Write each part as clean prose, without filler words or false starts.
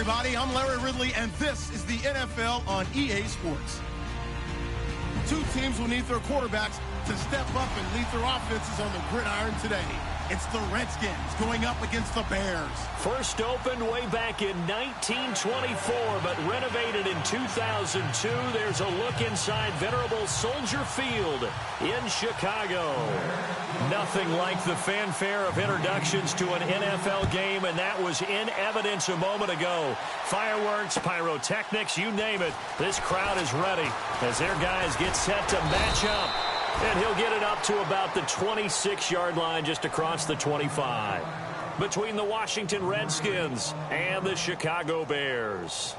everybody. I'm Larry Ridley, and this is the NFL on EA Sports. Two teams will need their quarterbacks to step up and lead their offenses on the gridiron today. It's the Redskins going up against the Bears. First opened way back in 1924, but renovated in 2002. There's a look inside venerable Soldier Field in Chicago. Nothing like the fanfare of introductions to an NFL game, and that was in evidence a moment ago. Fireworks, pyrotechnics, you name it. This crowd is ready as their guys get set to match up. And he'll get it up to about the 26-yard line just across the 25. Between the Washington Redskins and the Chicago Bears.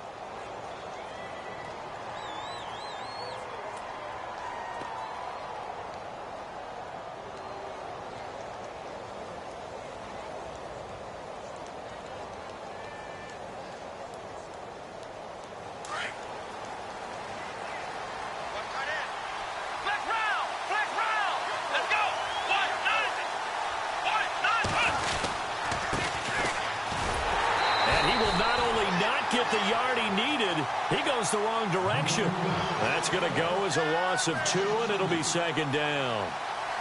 The yard he needed, he goes the wrong direction. That's going to go as a loss of 2, and it'll be second down.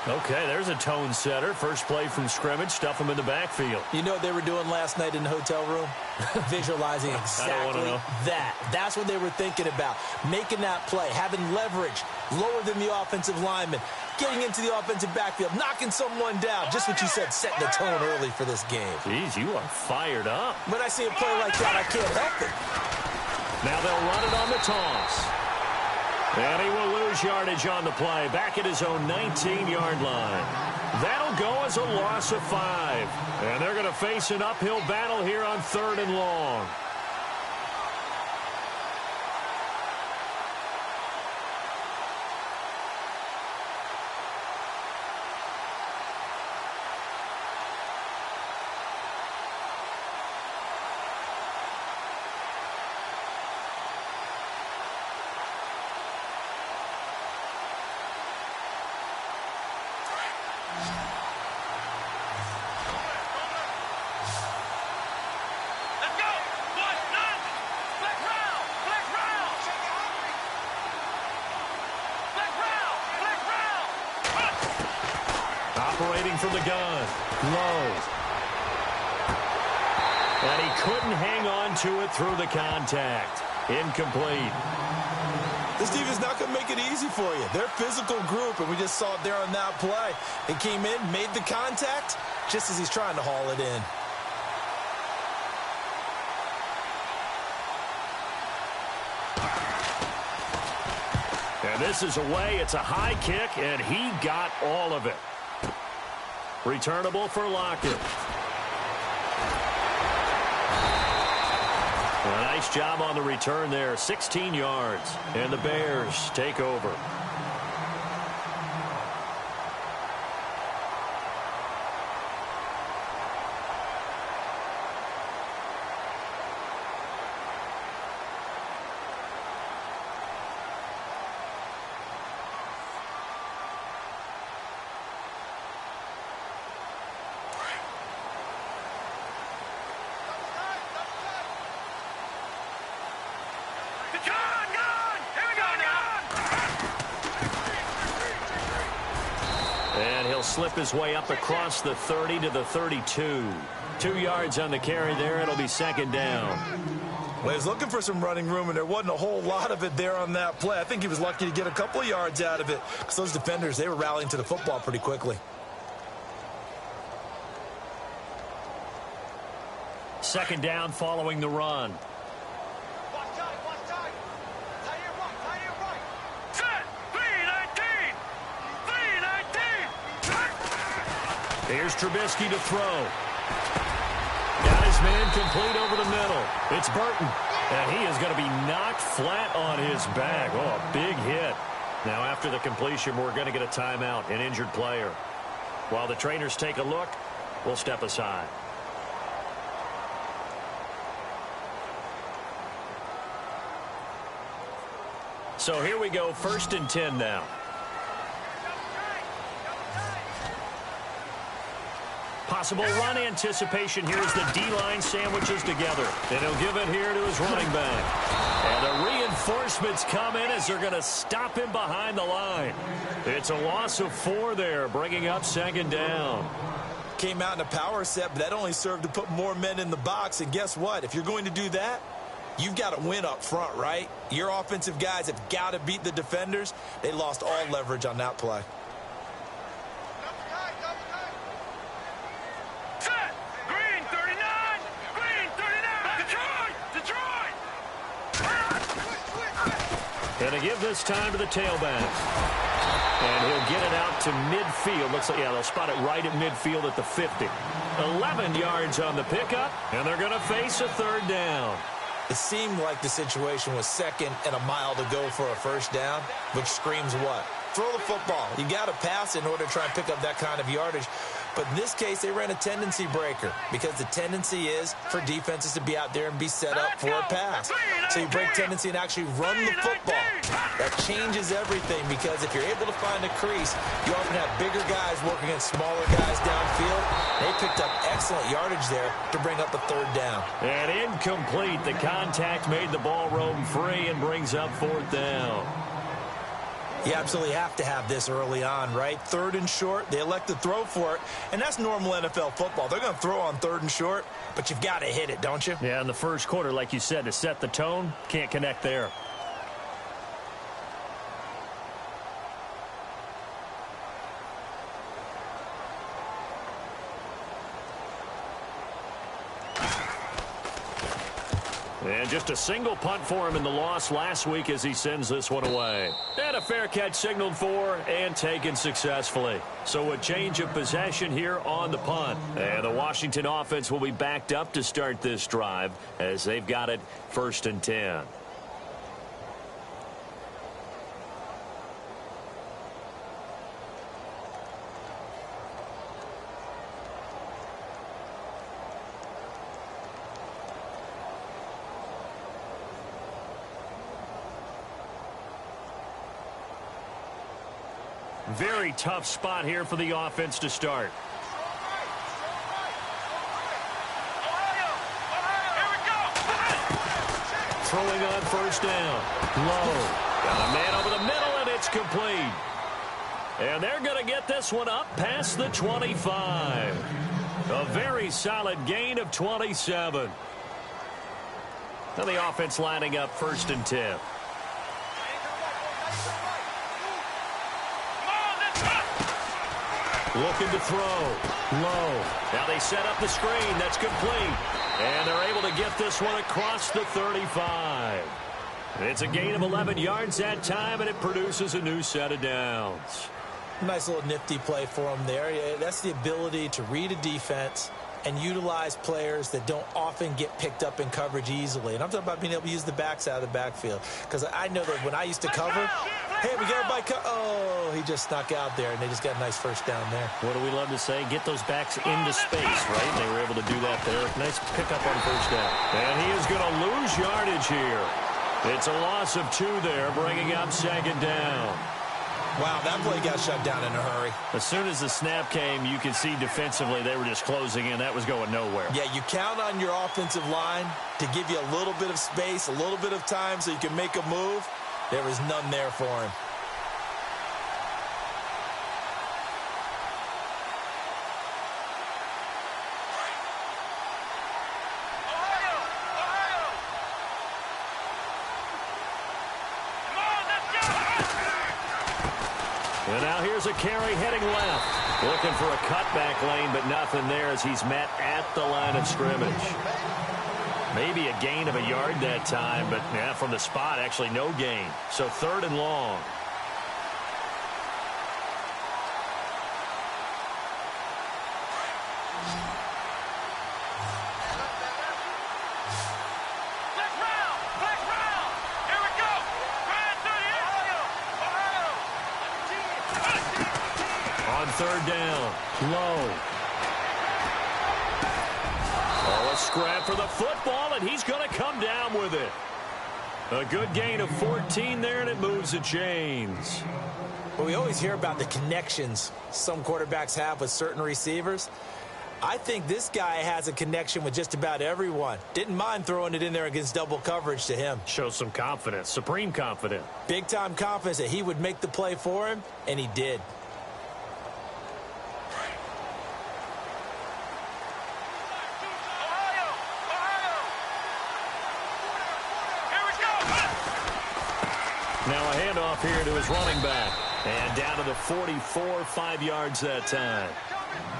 Okay, there's a tone setter. First play from scrimmage, stuff him in the backfield. You know what they were doing last night in the hotel room? Visualizing exactly that. That's what they were thinking about. Making that play, having leverage, lower than the offensive lineman, getting into the offensive backfield, knocking someone down. Just what you said, setting the tone early for this game. Jeez, you are fired up. When I see a play like that, I can't help it. Now they'll run it on the toss. And he will lose yardage on the play, back at his own 19-yard line. That'll go as a loss of 5. And they're going to face an uphill battle here on 3rd and long. Operating from the gun. Low. And he couldn't hang on to it through the contact. Incomplete. This defense is not going to make it easy for you. They're a physical group, and we just saw it there on that play. They came in, made the contact, just as he's trying to haul it in. And this is away. It's a high kick, and he got all of it. Returnable for Lockett. A nice job on the return there. 16 yards. And the Bears take over. And he'll slip his way up across the 30 to the 32. 2 yards on the carry there. It'll be second down. Well, he was looking for some running room, and there wasn't a whole lot of it there on that play. I think he was lucky to get a couple of yards out of it because those defenders, they were rallying to the football pretty quickly. Second down following the run. Here's Trubisky to throw. Got his man complete over the middle. It's Burton. And he is going to be knocked flat on his back. Oh, a big hit. Now, after the completion, we're going to get a timeout, an injured player. While the trainers take a look, we'll step aside. So here we go, 1st and 10 now. Possible run anticipation here as the D-line sandwiches together. And he'll give it here to his running back. And the reinforcements come in as they're going to stop him behind the line. It's a loss of 4 there, bringing up 2nd down. Came out in a power set, but that only served to put more men in the box. And guess what? If you're going to do that, you've got to win up front, right? Your offensive guys have got to beat the defenders. They lost all leverage on that play. And to give this time to the tailback. And he'll get it out to midfield. Looks like, yeah, they'll spot it right at midfield at the 50. 11 yards on the pickup, and they're going to face a 3rd down. It seemed like the situation was 2nd and a mile to go for a 1st down, which screams what? Throw the football. You got to pass in order to try and pick up that kind of yardage. But in this case, they ran a tendency breaker because the tendency is for defenses to be out there and be set up for a pass. So you break tendency and actually run the football. That changes everything because if you're able to find a crease, you often have bigger guys working against smaller guys downfield. They picked up excellent yardage there to bring up a 3rd down. And incomplete. The contact made the ball roam free and brings up 4th down. You absolutely have to have this early on, right? 3rd and short, they elect to throw for it, and that's normal NFL football. They're going to throw on 3rd and short, but you've got to hit it, don't you? Yeah, in the first quarter, like you said, to set the tone, can't connect there. And just a single punt for him in the loss last week as he sends this one away. And a fair catch signaled for and taken successfully. So a change of possession here on the punt. And the Washington offense will be backed up to start this drive as they've got it 1st and 10. Very tough spot here for the offense to start. Throwing on 1st down. Low. Got a man over the middle, and it's complete. And they're going to get this one up past the 25. A very solid gain of 27. Now the offense lining up 1st and 10. Looking to throw. Low. Now they set up the screen. That's complete. And they're able to get this one across the 35. It's a gain of 11 yards that time, and it produces a new set of downs. Nice little nifty play for them there. Yeah, that's the ability to read a defense and utilize players that don't often get picked up in coverage easily. And I'm talking about being able to use the backs out of the backfield. Because I know that when I used to cover, hey, we got everybody oh, he just snuck out there, and they just got a nice 1st down there. What do we love to say? Get those backs into space, right? They were able to do that there. Nice pickup on 1st down. And he is going to lose yardage here. It's a loss of 2 there, bringing up 2nd down. Wow, that play got shut down in a hurry. As soon as the snap came, you could see defensively they were just closing in. That was going nowhere. Yeah, you count on your offensive line to give you a little bit of space, a little bit of time so you can make a move. There was none there for him. And now here's a carry heading left. Looking for a cutback lane, but nothing there as he's met at the line of scrimmage. Maybe a gain of a yard that time, but yeah, from the spot, actually no gain. So 3rd and long. On 3rd down, Low. Oh, a scrap for the football, and he's going to come down with it. A good gain of 14 there, and it moves the chains. Well, we always hear about the connections some quarterbacks have with certain receivers. I think this guy has a connection with just about everyone. Didn't mind throwing it in there against double coverage to him. Shows some confidence, supreme confidence. Big-time confidence that he would make the play for him, and he did. Now a handoff here to his running back. And down to the 44, 5 yards that time.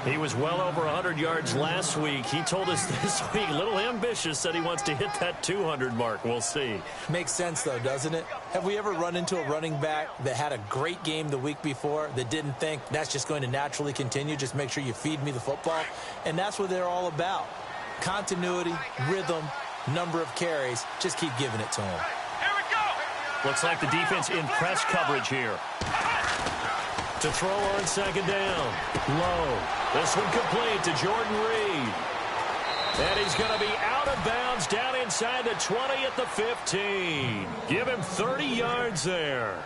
He was well over 100 yards last week. He told us this week, a little ambitious, said he wants to hit that 200 mark. We'll see. Makes sense, though, doesn't it? Have we ever run into a running back that had a great game the week before that didn't think that's just going to naturally continue? Just make sure you feed me the football. And that's what they're all about. Continuity, rhythm, number of carries. Just keep giving it to him. Looks like the defense in press coverage here. To throw on second down. Low. This one complete to Jordan Reed. And he's going to be out of bounds down inside the 20 at the 15. Give him 30 yards there.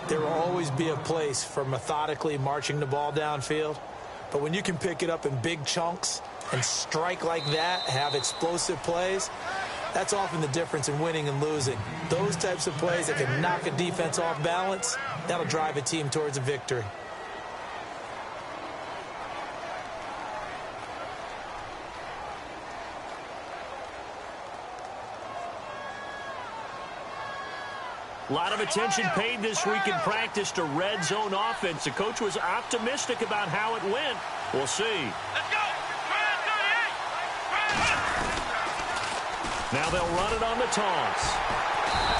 There will always be a place for methodically marching the ball downfield. But when you can pick it up in big chunks and strike like that, have explosive plays, that's often the difference in winning and losing. Those types of plays that can knock a defense off balance, that'll drive a team towards a victory. A lot of attention paid this week in practice to red zone offense. The coach was optimistic about how it went. We'll see. Let's go! Now they'll run it on the toss.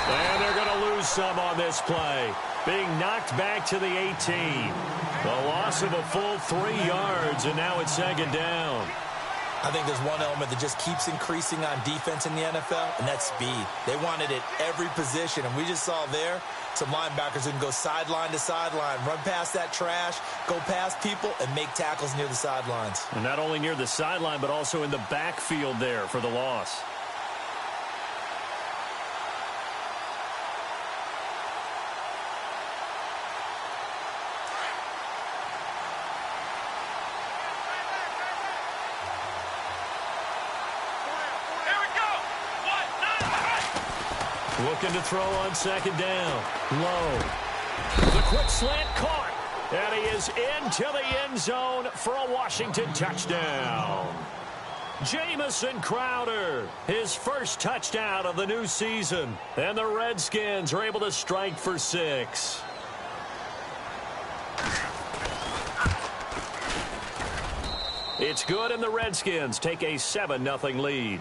And they're going to lose some on this play. Being knocked back to the 18. The loss of a full 3 yards, and now it's second down. I think there's one element that just keeps increasing on defense in the NFL, and that's speed. They want it at every position, and we just saw there some linebackers who can go sideline to sideline, run past that trash, go past people, and make tackles near the sidelines. And not only near the sideline, but also in the backfield there for the loss. Looking to throw on second down. Low. The quick slant caught. And he is into the end zone for a Washington touchdown. Jamison Crowder, his first touchdown of the new season. And the Redskins are able to strike for 6. It's good, and the Redskins take a 7-0 lead.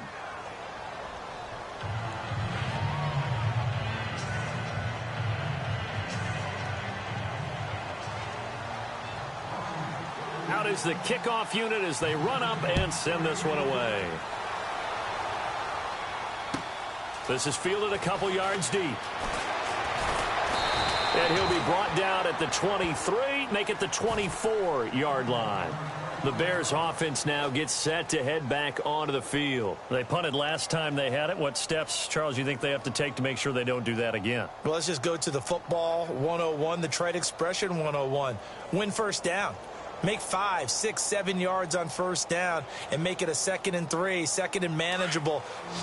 Out is the kickoff unit as they run up and send this one away. This is fielded a couple yards deep. And he'll be brought down at the 23, make it the 24-yard line. The Bears offense now gets set to head back onto the field. They punted last time they had it. What steps, Charles, you think they have to take to make sure they don't do that again? Well, let's just go to the football 101, the trade expression 101. Win first down. Make 5, 6, 7 yards on first down and make it a 2nd and 3, 2nd and manageable.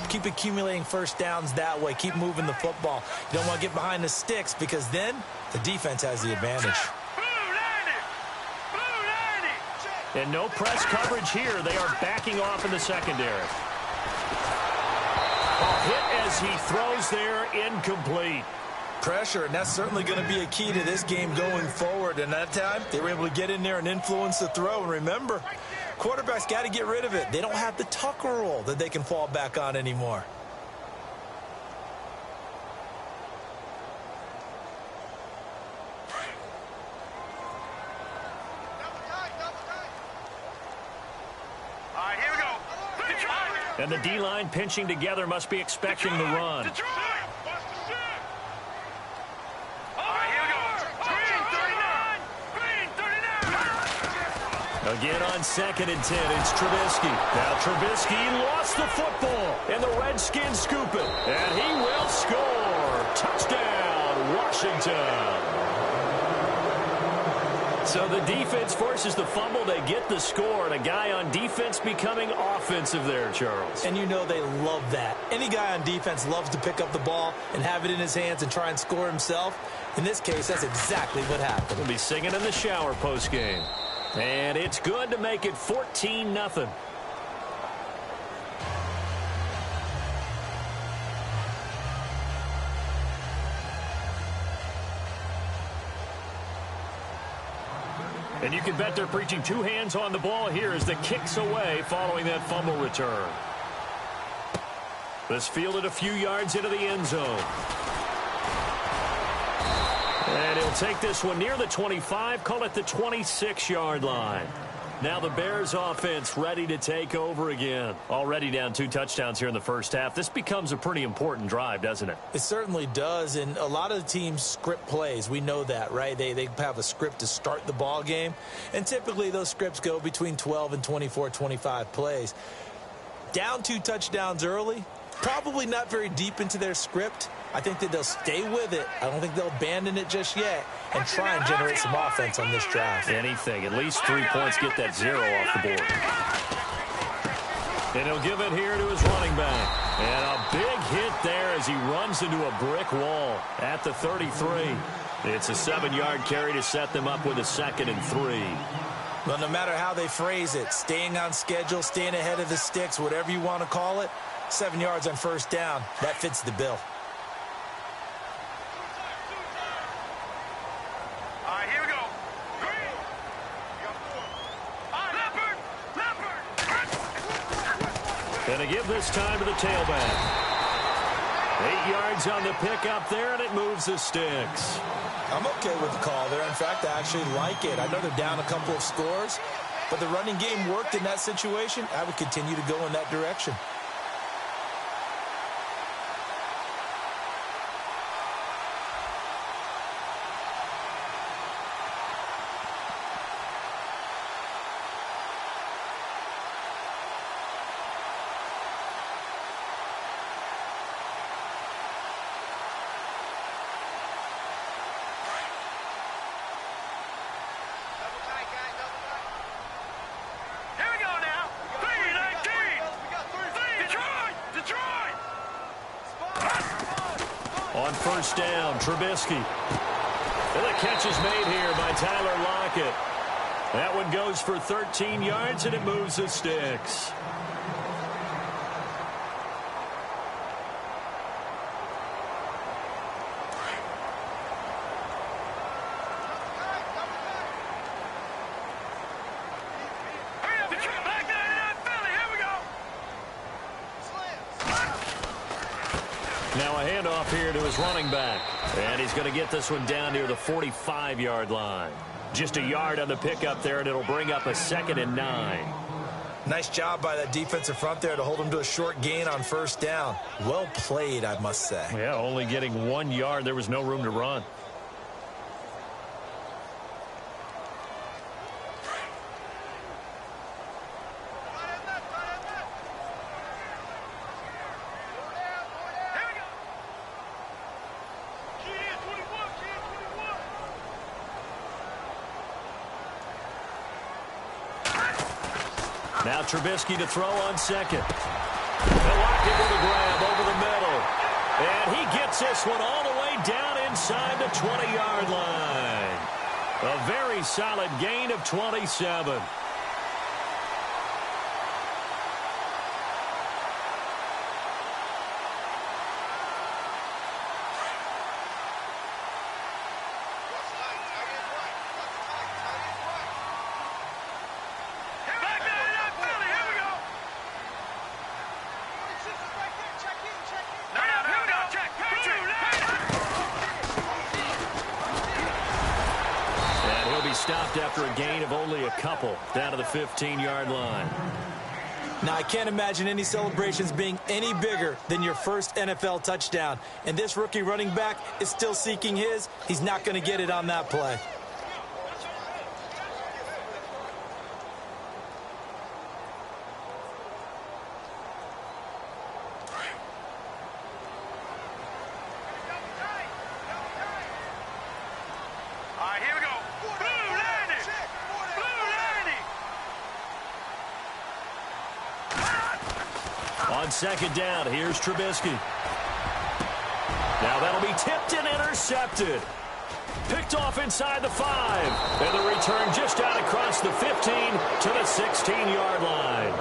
Keep accumulating first downs that way. Keep moving the football. You don't want to get behind the sticks because then the defense has the advantage. And no press coverage here. They are backing off in the secondary. A hit as he throws there, incomplete. Pressure, and that's certainly going to be a key to this game going forward. And that time, they were able to get in there and influence the throw. And remember, quarterbacks got to get rid of it. They don't have the Tucker rule that they can fall back on anymore. All right, here we go. And the D-line pinching together must be expecting the run. Again on 2nd and 10, it's Trubisky. Now Trubisky lost the football, and the Redskins scoop it. And he will score. Touchdown, Washington. So the defense forces the fumble. They get the score, and a guy on defense becoming offensive there, Charles. And you know they love that. Any guy on defense loves to pick up the ball and have it in his hands and try and score himself. In this case, that's exactly what happened. We'll be singing in the shower postgame. And it's good to make it 14-0. And you can bet they're preaching two hands on the ball here as the kick's away following that fumble return. This fielded a few yards into the end zone. And he'll take this one near the 25, call it the 26-yard line. Now the Bears offense ready to take over again. Already down 2 touchdowns here in the first half. This becomes a pretty important drive, doesn't it? It certainly does, and a lot of the teams script plays. We know that, right? They have a script to start the ball game, and typically those scripts go between 12 and 24, 25 plays. Down 2 touchdowns early, probably not very deep into their script. I think that they'll stay with it. I don't think they'll abandon it just yet and try and generate some offense on this drive. Anything. At least 3 points, get that 0 off the board. And he'll give it here to his running back. And a big hit there as he runs into a brick wall at the 33. It's a 7-yard carry to set them up with a 2nd and 3. Well, no matter how they phrase it, staying on schedule, staying ahead of the sticks, whatever you want to call it, 7 yards on first down, that fits the bill. And a give this time to the tailback. 8 yards on the pickup there, and it moves the sticks. I'm okay with the call there. In fact, I actually like it. I know they're down a couple of scores, but the running game worked in that situation. I would continue to go in that direction. On first down, Trubisky. And the catch is made here by Tyler Lockett. That one goes for 13 yards, and it moves the sticks. Now a handoff here to his running back. And he's going to get this one down near the 45-yard line. Just a yard on the pickup there, and it'll bring up a 2nd and 9. Nice job by that defensive front there to hold him to a short gain on first down. Well played, I must say. Yeah, only getting 1 yard. There was no room to run. Now Trubisky to throw on second. They'll lock it with a grab over the middle. And he gets this one all the way down inside the 20-yard line. A very solid gain of 27. Stopped after a gain of only a couple down to the 15-yard line. Now, I can't imagine any celebrations being any bigger than your first NFL touchdown. And this rookie running back is still seeking his. He's not going to get it on that play. On second down, here's Trubisky. Now that'll be tipped and intercepted. Picked off inside the 5. And the return just out across the 15 to the 16-yard line.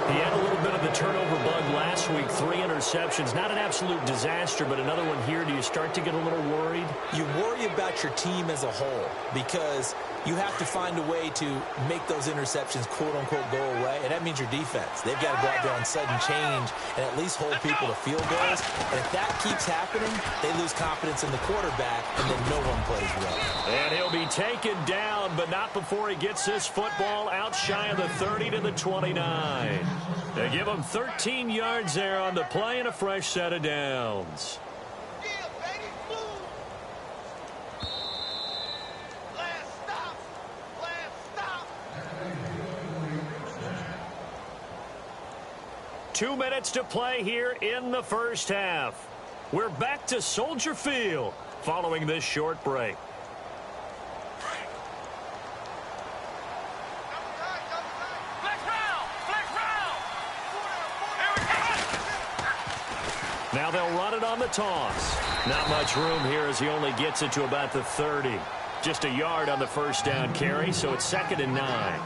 He had a little bit of the turnover bug last week. 3 interceptions. Not an absolute disaster, but another one here. Do you start to get a little worried? You worry about your team as a whole because you have to find a way to make those interceptions, quote-unquote, go away, and that means your defense. They've got to go out there on sudden change and at least hold people to field goals. And if that keeps happening, they lose confidence in the quarterback, and then no one plays well. And he'll be taken down, but not before he gets this football out shy of the 30 to the 29. They give him 13 yards there on the play and a fresh set of downs. 2 minutes to play here in the first half. We're back to Soldier Field following this short break. Now they'll run it on the toss. Not much room here as he only gets it to about the 30. Just a yard on the first down carry, so it's 2nd and 9.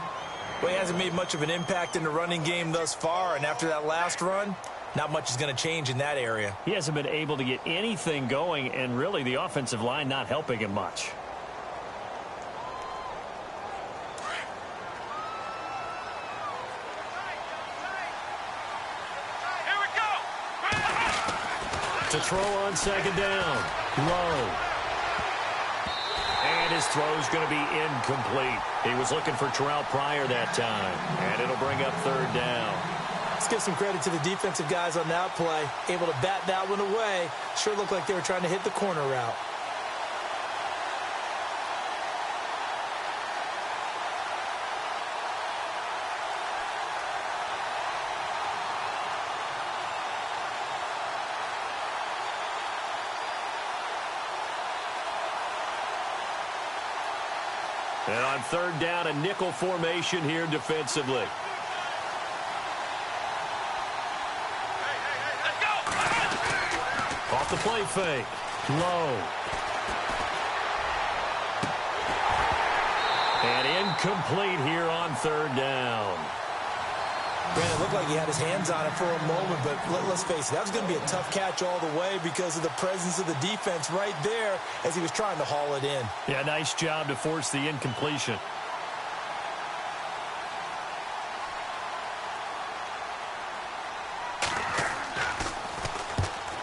Well, he hasn't made much of an impact in the running game thus far, and after that last run, not much is going to change in that area. He hasn't been able to get anything going, and really the offensive line not helping him much. Here we go. To throw on second down. Low. And his throw's going to be incomplete. He was looking for Terrell Pryor that time. And it'll bring up 3rd down. Let's give some credit to the defensive guys on that play. Able to bat that one away. Sure looked like they were trying to hit the corner route. And on 3rd down, a nickel formation here defensively. Let's go. Off the play fake. Low. And incomplete here on 3rd down. Brandon, it looked like he had his hands on it for a moment, but let's face it, that was going to be a tough catch all the way because of the presence of the defense right there as he was trying to haul it in. Yeah, nice job to force the incompletion.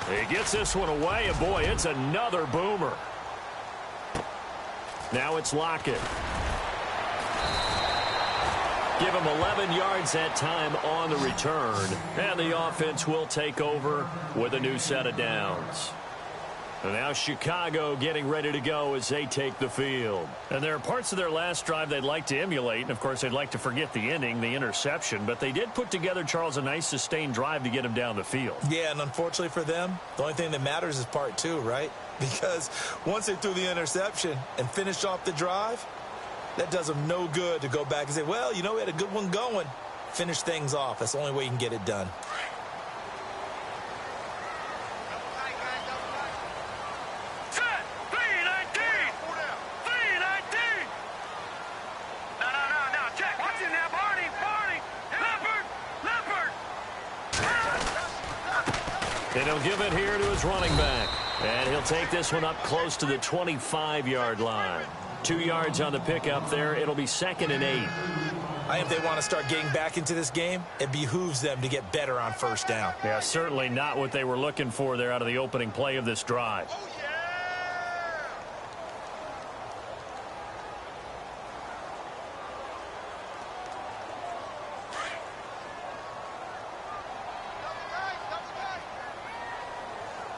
He gets this one away, and boy, it's another boomer. Now it's Lockett. Give him 11 yards that time on the return. And the offense will take over with a new set of downs. And now Chicago getting ready to go as they take the field. And there are parts of their last drive they'd like to emulate. And, of course, they'd like to forget the inning, the interception. But they did put together, Charles, a nice sustained drive to get him down the field. Yeah, and unfortunately for them, the only thing that matters is part 2, right? Because once they threw the interception and finished off the drive, that does them no good to go back and say, well, you know, we had a good one going. Finish things off. That's the only way you can get it done. Set. 319. 319. No. Check. Watch it now. Barney. Leopard. And he'll give it here to his running back. And he'll take this one up close to the 25-yard line. 2 yards on the pickup there. It'll be 2nd and 8. I think if they want to start getting back into this game, it behooves them to get better on 1st down. Yeah, certainly not what they were looking for there out of the opening play of this drive. Oh, yeah.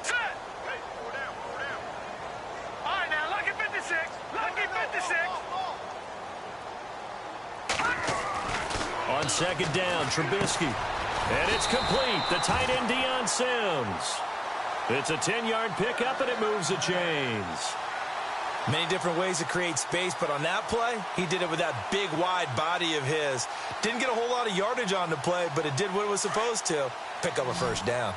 Set. Hey, 4 down. All right, now, lucky 56. Lucky 56. On 2nd down, Trubisky. And it's complete. The tight end, Deion Sims. It's a 10-yard pickup, and it moves the chains. Many different ways to create space, but on that play, he did it with that big, wide body of his. Didn't get a whole lot of yardage on the play, but it did what it was supposed to. pick up a first down.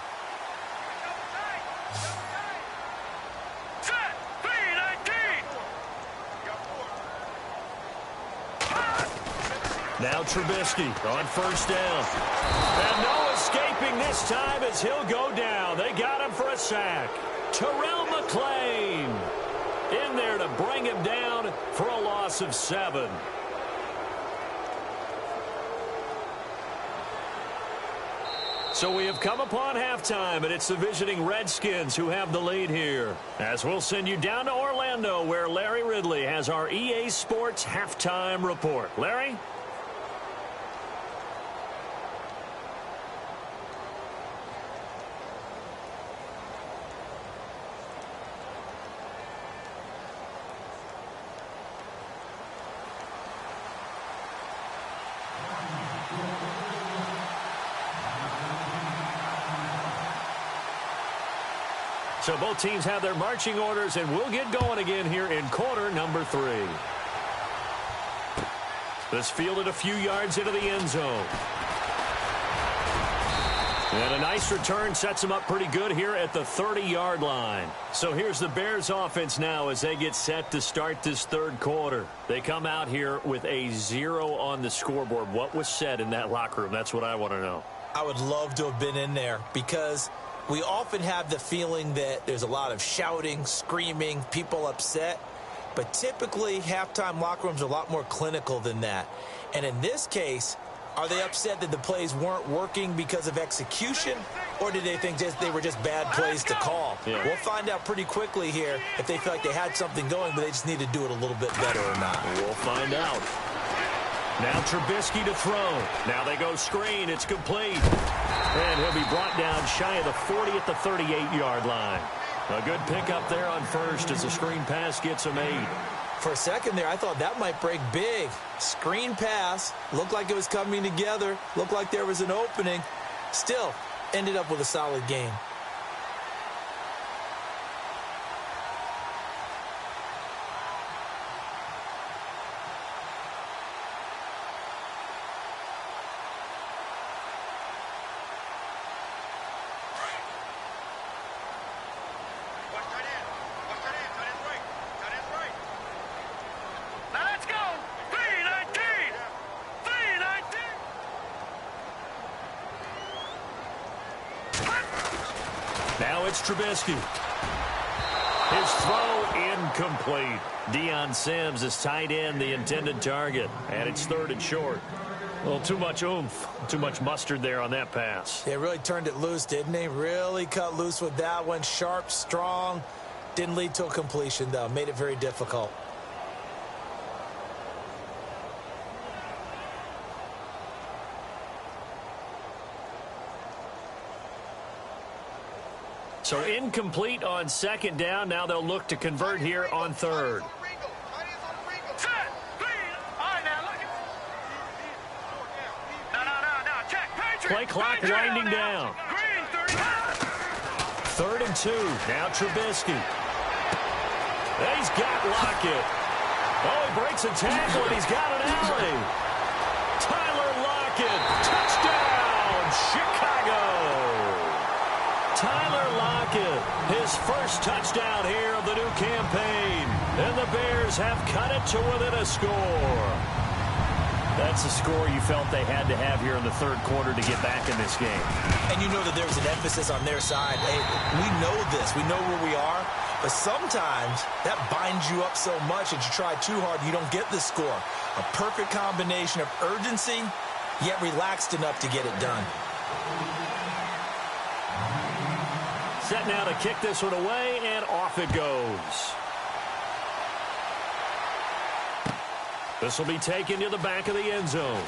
Set. 3-19. Now Trubisky on first down. And no escaping this time as he'll go down. They got him for a sack. Terrell McClain in there to bring him down for a loss of 7. So we have come upon halftime, and it's the visiting Redskins who have the lead here. As we'll send you down to Orlando, where Larry Ridley has our EA Sports halftime report. Larry? So both teams have their marching orders, and we'll get going again here in quarter number 3. This fielded a few yards into the end zone. And a nice return sets them up pretty good here at the 30-yard line. So here's the Bears offense now as they get set to start this third quarter. They come out here with a 0 on the scoreboard. What was said in that locker room? That's what I want to know. I would love to have been in there because we often have the feeling that there's a lot of shouting, screaming, people upset. But typically, halftime locker rooms are a lot more clinical than that. And in this case, are they upset that the plays weren't working because of execution? Or did they think they were just bad plays to call? Yeah. We'll find out pretty quickly here if they feel like they had something going, but they just need to do it a little bit better or not. We'll find out. Now Trubisky to throw. Now they go screen. It's complete. And he'll be brought down shy of the 40 at the 38-yard line. A good pickup there on first as the screen pass gets him 8. For a second there, I thought that might break big. Screen pass. Looked like it was coming together. Looked like there was an opening. Still, ended up with a solid game. Now it's Trubisky. His throw incomplete. Deion Sims is tight end, the intended target. And it's 3rd and short. Well, too much oomph, too much mustard there on that pass. They really turned it loose, didn't they? Really cut loose with that one. Sharp, strong. Didn't lead to a completion, though. Made it very difficult. So incomplete on 2nd down. Now they'll look to convert here on 3rd. Play clock winding down. 3rd and 2. Now Trubisky. He's got Lockett. Oh, he breaks a tackle, and he's got an alley. Tyler Lockett. Touchdown, Chicago. Tyler Lockett, his first touchdown here of the new campaign. And the Bears have cut it to within a score. That's a score you felt they had to have here in the 3rd quarter to get back in this game. And you know that there was an emphasis on their side. Hey, we know this. We know where we are. But sometimes that binds you up so much that you try too hard, you don't get the score. A perfect combination of urgency, yet relaxed enough to get it done. Set now to kick this one away, and off it goes. This will be taken to the back of the end zone.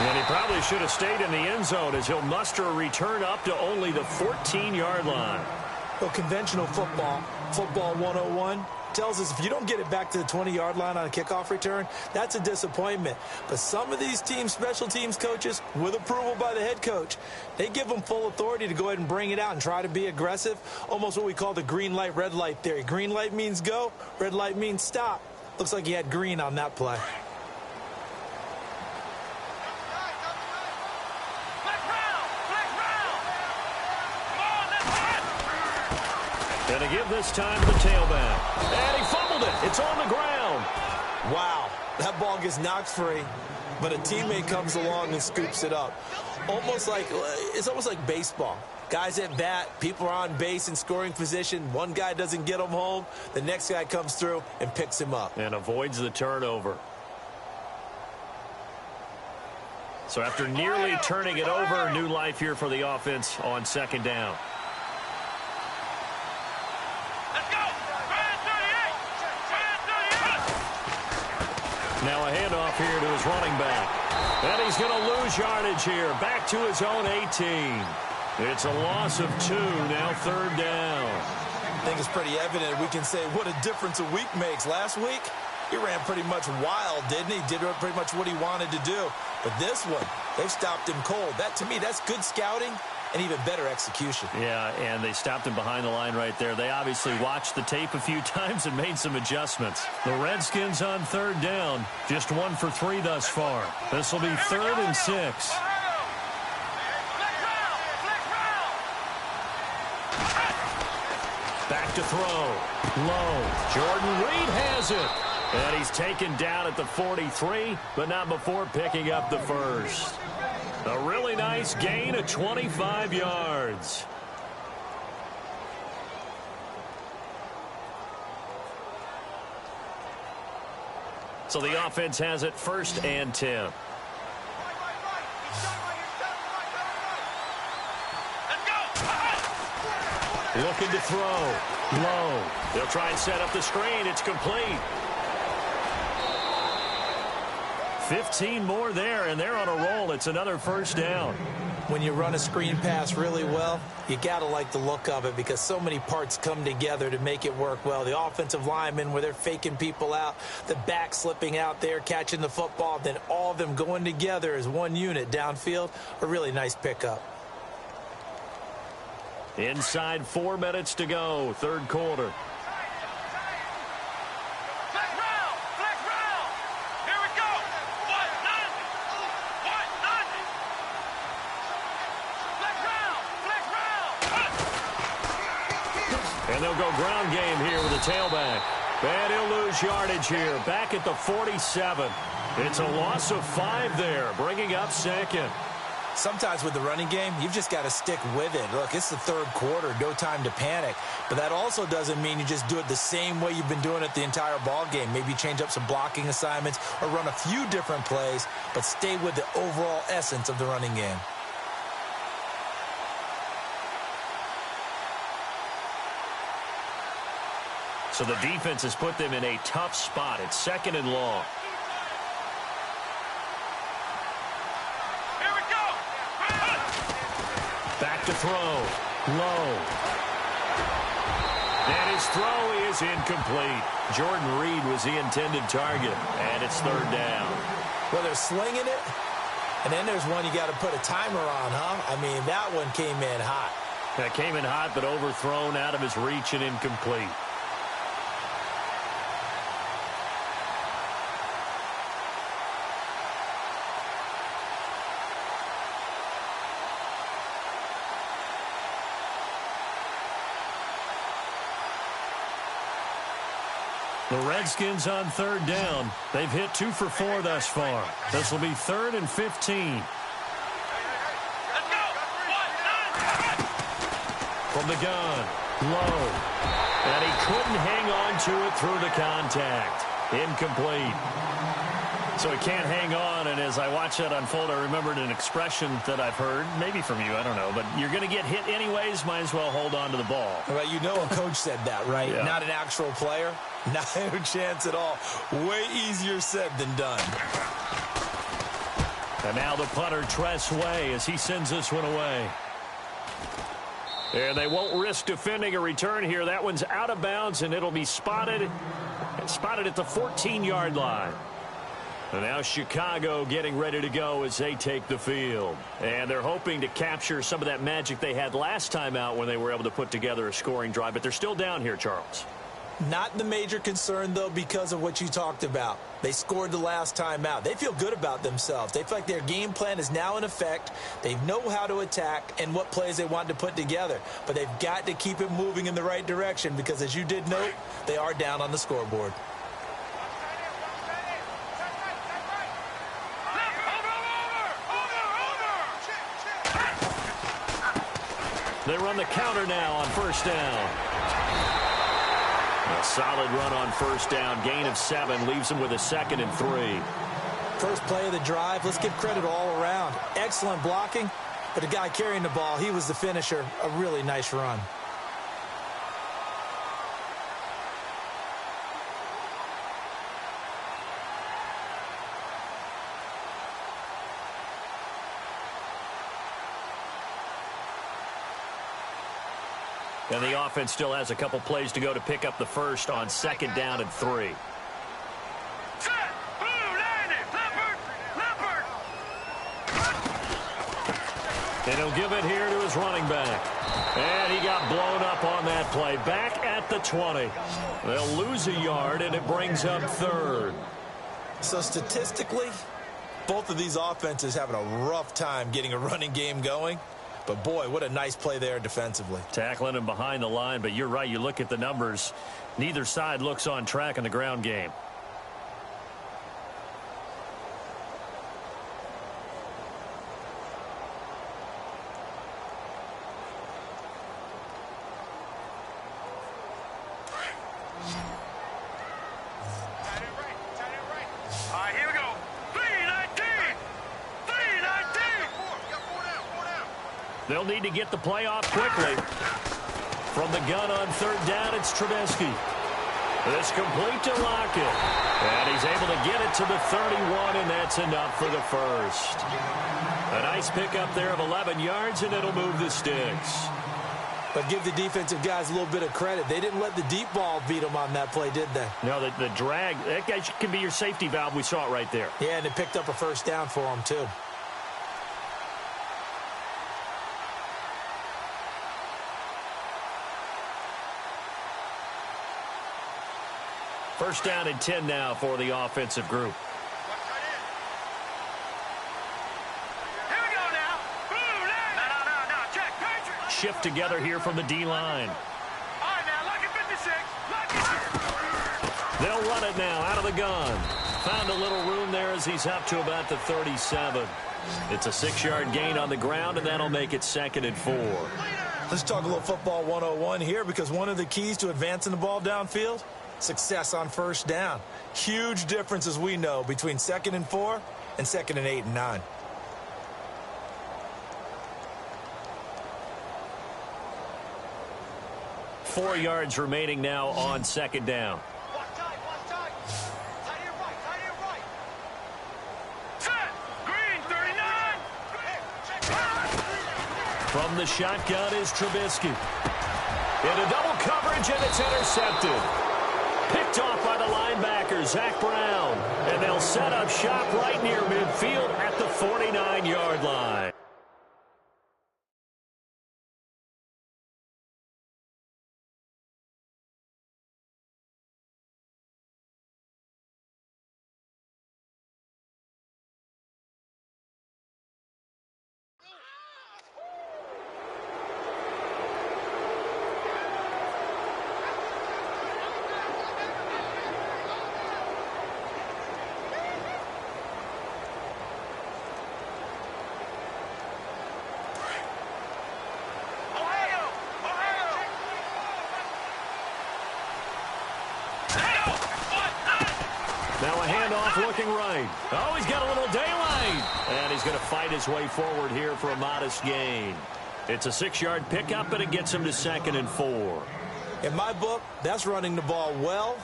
And he probably should have stayed in the end zone as he'll muster a return up to only the 14-yard line. Well, conventional football 101, tells us if you don't get it back to the 20-yard line on a kickoff return, that's a disappointment. But some of these teams, special teams coaches, with approval by the head coach, they give them full authority to go ahead and bring it out and try to be aggressive, almost what we call the green light, red light theory. Green light means go, red light means stop. Looks like he had green on that play. Gonna give this time to the tailback. And he fumbled it. It's on the ground. Wow, that ball gets knocked free, but a teammate comes along and scoops it up. It's almost like baseball. Guys at bat, people are on base in scoring position. One guy doesn't get him home. The next guy comes through and picks him up. And avoids the turnover. So after nearly turning it over, new life here for the offense on second down. Let's go. Brand 38. Brand 38. Now a handoff here to his running back. And he's going to lose yardage here. Back to his own 18. It's a loss of 2, now third down. I think it's pretty evident. We can say what a difference a week makes. Last week, he ran pretty much wild, didn't he? Did pretty much what he wanted to do. But this one, they've stopped him cold. That, to me, that's good scouting and even better execution. Yeah, and they stopped him behind the line right there. They obviously watched the tape a few times and made some adjustments. The Redskins on third down, just 1 for 3 thus far. This will be 3rd and 6. Back to throw. Low. Jordan Reed has it. And he's taken down at the 43, but not before picking up the first. A really nice gain of 25 yards. So the offense has it 1st and 10. Looking to throw. Low. They'll try and set up the screen. It's complete. 15 more there, and they're on a roll. It's another first down. When you run a screen pass really well, you got to like the look of it because so many parts come together to make it work well. The offensive linemen, where they're faking people out, the back slipping out there, catching the football, then all of them going together as one unit downfield. A really nice pickup. Inside 4 minutes to go, third quarter. And they'll go ground game here with a tailback. And he'll lose yardage here. Back at the 47. It's a loss of 5 there, bringing up 2nd. Sometimes with the running game, you've just got to stick with it. Look, it's the third quarter, no time to panic. But that also doesn't mean you just do it the same way you've been doing it the entire ball game. Maybe change up some blocking assignments or run a few different plays, but stay with the overall essence of the running game. So the defense has put them in a tough spot. It's 2nd and long. Here we go. Back to throw. Low. And his throw is incomplete. Jordan Reed was the intended target. And it's 3rd down. Well, they're slinging it. And then there's one you got to put a timer on, huh? I mean, that one came in hot. That came in hot, but overthrown out of his reach and incomplete. The Redskins on third down. They've hit 2 for 4 thus far. This will be 3rd and 15. From the gun, low. And he couldn't hang on to it through the contact. Incomplete. So he can't hang on, and as I watch that unfold, I remembered an expression that I've heard, maybe from you, I don't know, but you're going to get hit anyways, might as well hold on to the ball. Well, you know a coach said that, right? Yeah. Not an actual player. Not a chance at all. Way easier said than done. And now the punter, Tress Way, as he sends this one away. And they won't risk defending a return here. That one's out of bounds, and it'll be spotted at the 14-yard line. And now Chicago getting ready to go as they take the field. And they're hoping to capture some of that magic they had last time out when they were able to put together a scoring drive. But they're still down here, Charles. Not the major concern, though, because of what you talked about. They scored the last time out. They feel good about themselves. They feel like their game plan is now in effect. They know how to attack and what plays they want to put together. But they've got to keep it moving in the right direction because, as you did note, they are down on the scoreboard. They run the counter now on first down. A solid run on first down. Gain of 7 leaves them with a 2nd and 3. First play of the drive. Let's give credit all around. Excellent blocking. But the guy carrying the ball, he was the finisher. A really nice run. And the offense still has a couple plays to go to pick up the first on 2nd down and 3. And he'll give it here to his running back. And he got blown up on that play. Back at the 20. They'll lose a yard, and it brings up 3rd. So statistically, both of these offenses having a rough time getting a running game going. But, boy, what a nice play there defensively. Tackling him behind the line, but you're right. You look at the numbers. Neither side looks on track in the ground game. They'll need to get the play off quickly. From the gun on 3rd down, it's Trubisky. This complete to Lockett. And he's able to get it to the 31, and that's enough for the first. A nice pickup there of 11 yards, and it'll move the sticks. But give the defensive guys a little bit of credit. They didn't let the deep ball beat them on that play, did they? No, the drag, that guy can be your safety valve. We saw it right there. Yeah, and it picked up a first down for them, too. First down and 10 now for the offensive group. Here we go now. No. Check. Shift together here from the D-line. All right, now, lucky 56. Lucky. They'll run it now out of the gun. Found a little room there as he's up to about the 37. It's a 6-yard gain on the ground, and that'll make it 2nd and 4. Let's talk a little football 101 here, because one of the keys to advancing the ball downfield, success on first down. Huge difference, as we know, between 2nd and 4 and 2nd and 8 and 9. Four yards remaining now on 2nd down. One tight. Tight here right. Set. Green, 39. From the shotgun is Trubisky. Into double coverage, and it's intercepted. Picked off by the linebacker, Zach Brown. And they'll set up shop right near midfield at the 49-yard line. Now a handoff looking right. Oh, he's got a little daylight. And he's going to fight his way forward here for a modest gain. It's a 6-yard pickup, and it gets him to 2nd and 4. In my book, that's running the ball well,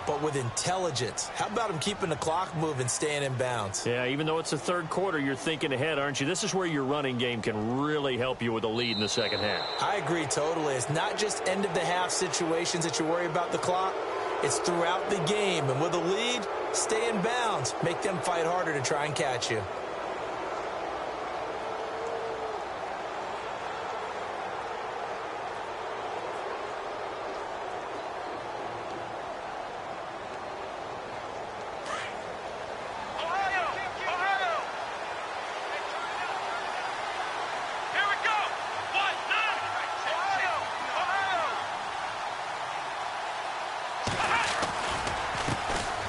but with intelligence. How about him keeping the clock moving, staying in bounds? Yeah, even though it's the third quarter, you're thinking ahead, aren't you? This is where your running game can really help you with a lead in the second half. I agree totally. It's not just end-of-the-half situations that you worry about the clock. It's throughout the game. And with a lead, stay in bounds. Make them fight harder to try and catch you.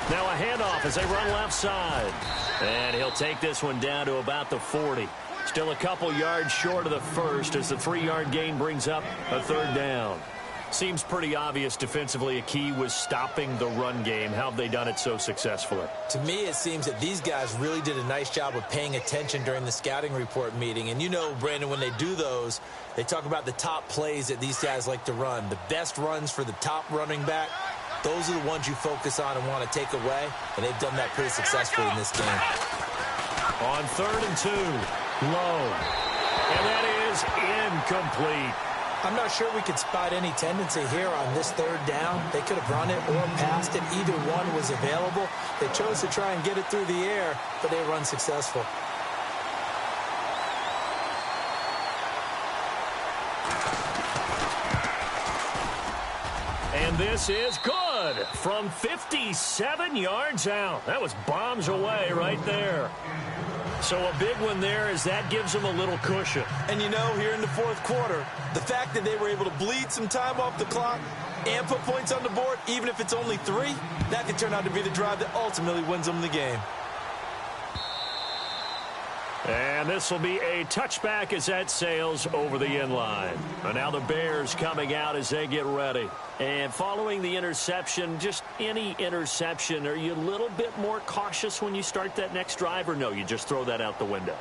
Now a handoff as they run left side. And he'll take this one down to about the 40. Still a couple yards short of the first as the 3-yard gain brings up a third down. Seems pretty obvious defensively a key was stopping the run game. How have they done it so successfully? To me, it seems that these guys really did a nice job of paying attention during the scouting report meeting. And you know, Brandon, when they do those, they talk about the top plays that these guys like to run. The best runs for the top running back, those are the ones you focus on and want to take away. And they've done that pretty successfully in this game. On 3rd and 2, low. And that is incomplete. I'm not sure we could spot any tendency here on this 3rd down. They could have run it or passed it. Either one was available. They chose to try and get it through the air, but they were unsuccessful. And this is good from 57 yards out. That was bombs away right there. So a big one there as that gives them a little cushion. And you know, here in the 4th quarter, the fact that they were able to bleed some time off the clock and put points on the board, even if it's only 3, that could turn out to be the drive that ultimately wins them the game. And this will be a touchback as that sails over the end line. And now the Bears coming out as they get ready. And following the interception, just any interception, are you a little bit more cautious when you start that next drive, or no, you just throw that out the window?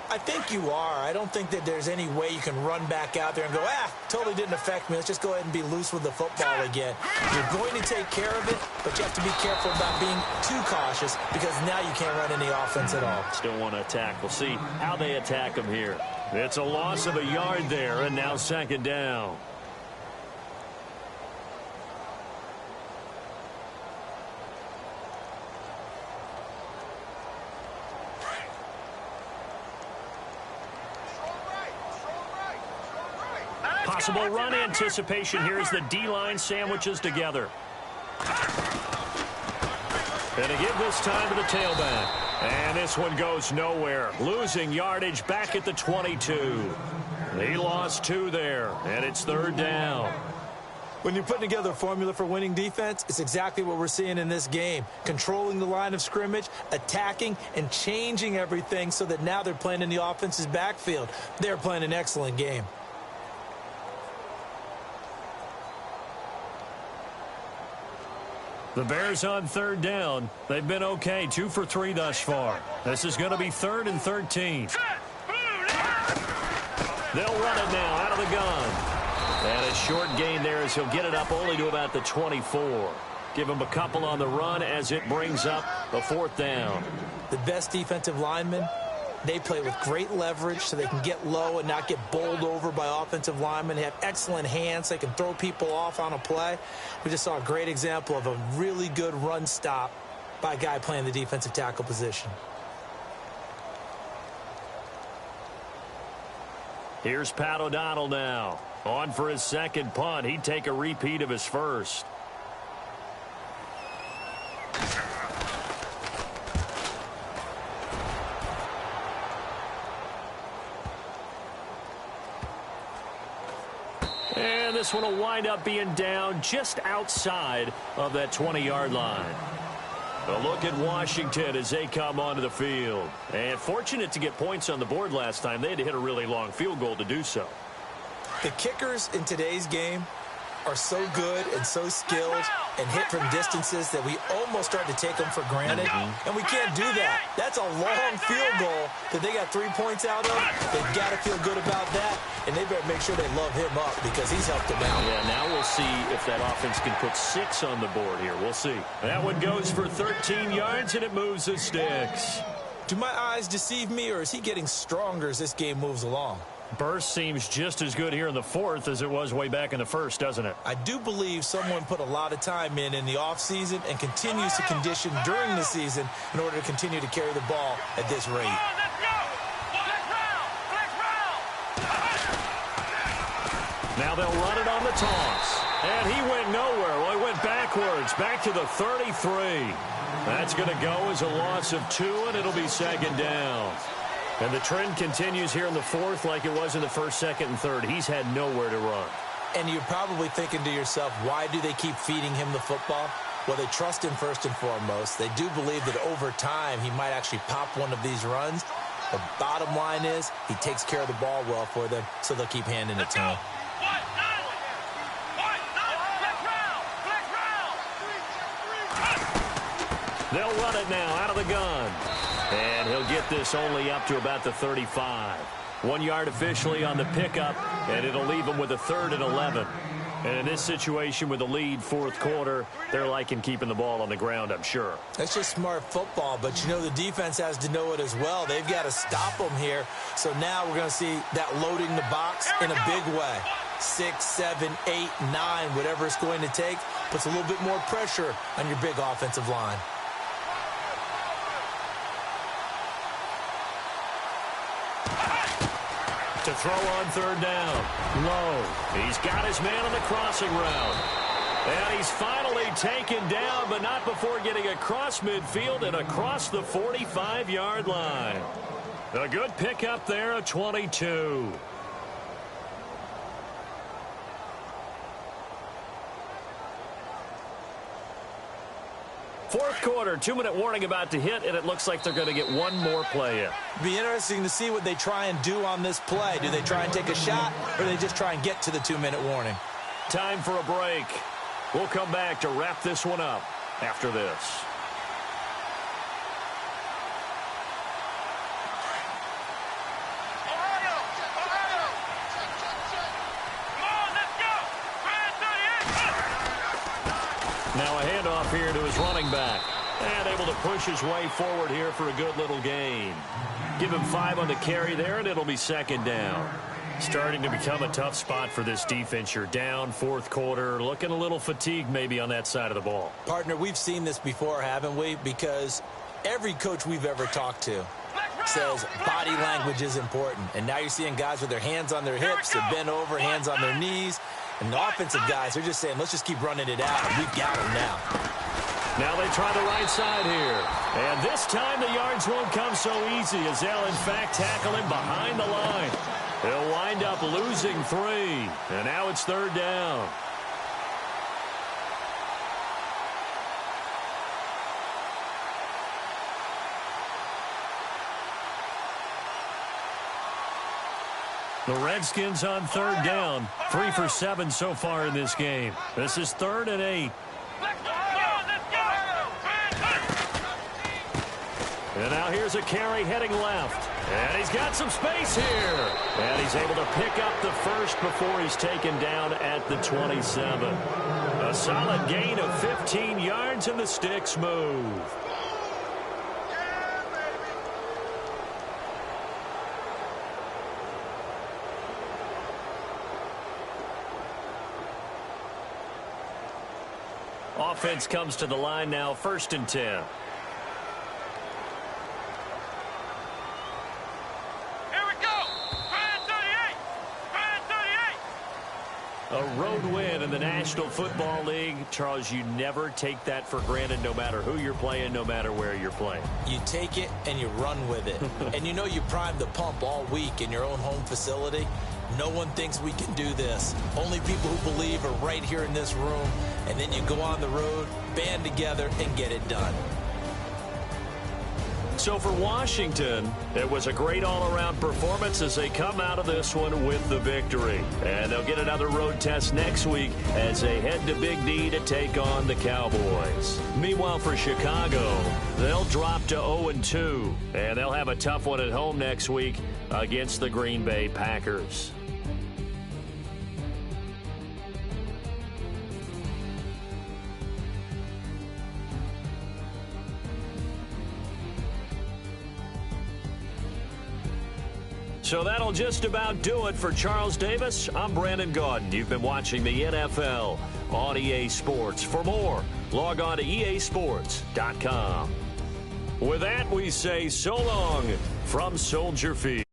I think you are. I don't think that there's any way you can run back out there and go, totally didn't affect me. Let's just go ahead and be loose with the football again. You're going to take care of it, but you have to be careful about being too cautious because now you can't run any offense at all. Still want to attack. We'll see how they attack them here. It's a loss of a yard there, and now 2nd down. Possible run anticipation here as the D-line sandwiches together. And to give this time to the tailback. And this one goes nowhere. Losing yardage back at the 22. He lost 2 there, and it's 3rd down. When you're putting together a formula for winning defense, it's exactly what we're seeing in this game. Controlling the line of scrimmage, attacking, and changing everything so that now they're playing in the offense's backfield. They're playing an excellent game. The Bears on 3rd down. They've been okay, 2 for 3 thus far. This is going to be 3rd and 13. They'll run it now out of the gun. And a short gain there as he'll get it up only to about the 24. Give him a couple on the run as it brings up a 4th down. The best defensive linemen, they play with great leverage so they can get low and not get bowled over by offensive linemen. They have excellent hands. They can throw people off on a play. We just saw a great example of a really good run stop by a guy playing the defensive tackle position. Here's Pat O'Donnell now. On for his 2nd punt. He'd take a repeat of his first. And this one will wind up being down just outside of that 20-yard line. A look at Washington as they come onto the field. And fortunate to get points on the board last time. They had to hit a really long field goal to do so. The kickers in today's game are so good and so skilled and hit from distances that we almost start to take them for granted. And we can't do that. That's a long field goal that they got 3 points out of. They've got to feel good about that, and they better make sure they love him up because he's helped them out. Yeah, now we'll see if that offense can put 6 on the board here. We'll see. That one goes for 13 yards, and it moves the sticks. Do my eyes deceive me, or is he getting stronger as this game moves along? Burst seems just as good here in the 4th as it was way back in the 1st, doesn't it? I do believe someone put a lot of time in the offseason and continues to condition during the season in order to continue to carry the ball at this rate. Now they'll run it on the toss. And he went nowhere. Well, he went backwards, back to the 33. That's going to go as a loss of 2, and it'll be 2nd down. And the trend continues here in the 4th like it was in the 1st, 2nd, and 3rd. He's had nowhere to run. And you're probably thinking to yourself, why do they keep feeding him the football? Well, they trust him first and foremost. They do believe that over time he might actually pop one of these runs. The bottom line is he takes care of the ball well for them, so they'll keep handing it to him. They'll run it now out of the gun. And he'll get this only up to about the 35. 1 yard officially on the pickup, and it'll leave him with a 3rd and 11. And in this situation with the lead, fourth quarter, they're liking keeping the ball on the ground, I'm sure. That's just smart football, but you know the defense has to know it as well. They've got to stop them here. So now we're going to see that loading the box in a big way. 6, 7, 8, 9, whatever it's going to take, puts a little bit more pressure on your big offensive line. To throw on 3rd down. Low. He's got his man on the crossing route. And he's finally taken down, but not before getting across midfield and across the 45-yard line. A good pickup there, a 22. Fourth quarter, 2-minute warning about to hit, and it looks like they're going to get one more play in. Be interesting to see what they try and do on this play. Do they try and take a shot, or do they just try and get to the 2-minute warning? Time for a break. We'll come back to wrap this one up after this. Now a handoff here to his running back. And able to push his way forward here for a good little gain. Give him 5 on the carry there, and it'll be 2nd down. Starting to become a tough spot for this defense. You're down, fourth quarter, looking a little fatigued maybe on that side of the ball. Partner, we've seen this before, haven't we? Because every coach we've ever talked to says body language is important. And now you're seeing guys with their hands on their hips, they're bent over, hands on their knees. And the offensive guys are just saying, let's just keep running it out. We've got them now. Now they try the right side here. And this time the yards won't come so easy as they'll, in fact, tackle him behind the line. He'll wind up losing 3. And now it's 3rd down. The Redskins on 3rd down. 3 for 7 so far in this game. This is 3rd and 8. And now here's a carry heading left. And he's got some space here. And he's able to pick up the first before he's taken down at the 27. A solid gain of 15 yards, and the sticks move. Offense comes to the line now, 1st and 10. A road win in the National Football League. Charles, you never take that for granted no matter who you're playing, no matter where you're playing. You take it and you run with it. And you know you primed the pump all week in your own home facility. No one thinks we can do this. Only people who believe are right here in this room. And then you go on the road, band together, and get it done. So for Washington, it was a great all-around performance as they come out of this one with the victory. And they'll get another road test next week as they head to Big D to take on the Cowboys. Meanwhile, for Chicago, they'll drop to 0-2, and they'll have a tough one at home next week against the Green Bay Packers. So that'll just about do it for Charles Davis. I'm Brandon Gaudin. You've been watching the NFL on EA Sports. For more, log on to easports.com. With that, we say so long from Soldier Field.